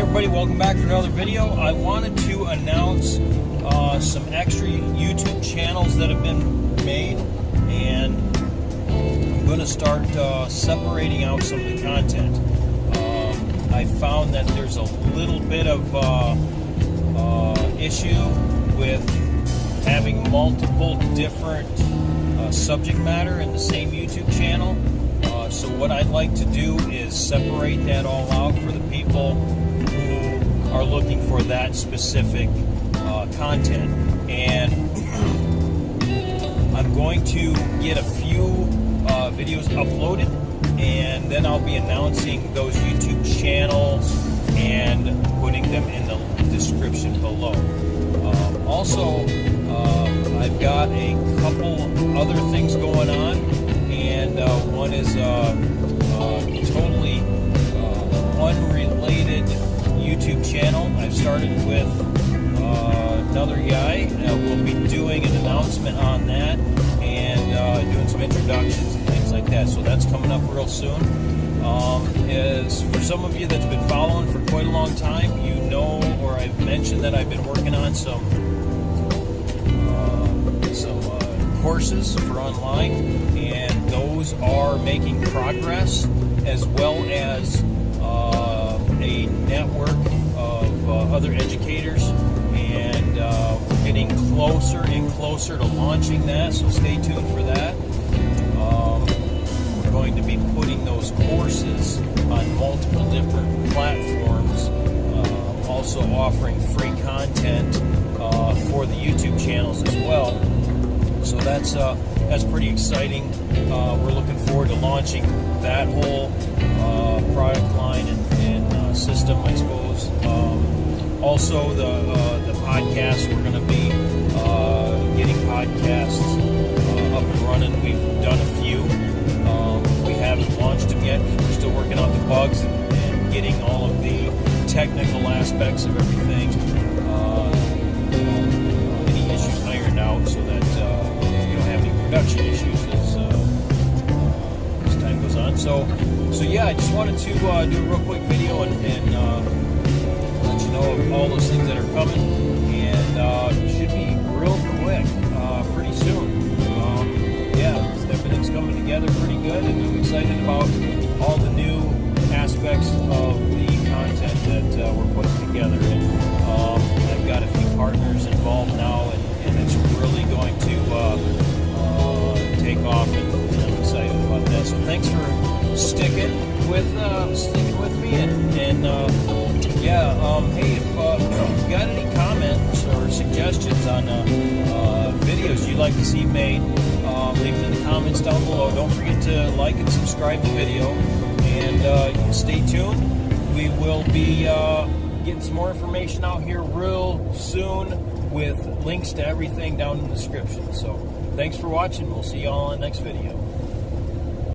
everybody, welcome back for another video. I wanted to announce some extra YouTube channels that have been made, and I'm going to start separating out some of the content. I found that there's a little bit of issue with having multiple different subject matter in the same YouTube channel. So what I'd like to do is separate that all out for the people who are looking for that specific content. And I'm going to get a few videos uploaded, and then I'll be announcing those YouTube channels and putting them in the description below. Also, I've got a couple other things going on, and one is totally unrelated YouTube channel. I've started with another guy. We'll be doing an announcement on that and doing some introductions and things like that. So that's coming up real soon. As for some of you that's been following for quite a long time, you know, or I've mentioned that I've been working on some courses for online, and those are making progress, as well as a network of other educators, and we're getting closer and closer to launching that, so stay tuned for that. We're going to be putting those courses on multiple different platforms, also offering free content for the YouTube channels as well. So that's pretty exciting. We're looking forward to launching that whole product line and system, I suppose. Also, the podcasts, we're going to be getting podcasts up and running. We've done a few. We haven't launched them yet because we're still working out the bugs and getting all of the technical aspects of everything, any issues ironed out, so that production issues as time goes on. So yeah, I just wanted to do a real quick video and let you know of all those things that are coming, and it should be real quick, pretty soon. Yeah, everything's coming together pretty good, and I'm excited about all the new aspects of the content that we're putting together. And I've got a few partners involved now, and it's really going to take off, and I'm excited about that. So thanks for sticking with me, and hey, if you've got any comments or suggestions on videos you'd like to see made, leave them in the comments down below. Don't forget to like and subscribe the video, and stay tuned. We will be getting some more information out here real soon, with links to everything down in the description. So thanks for watching. We'll see you all in the next video.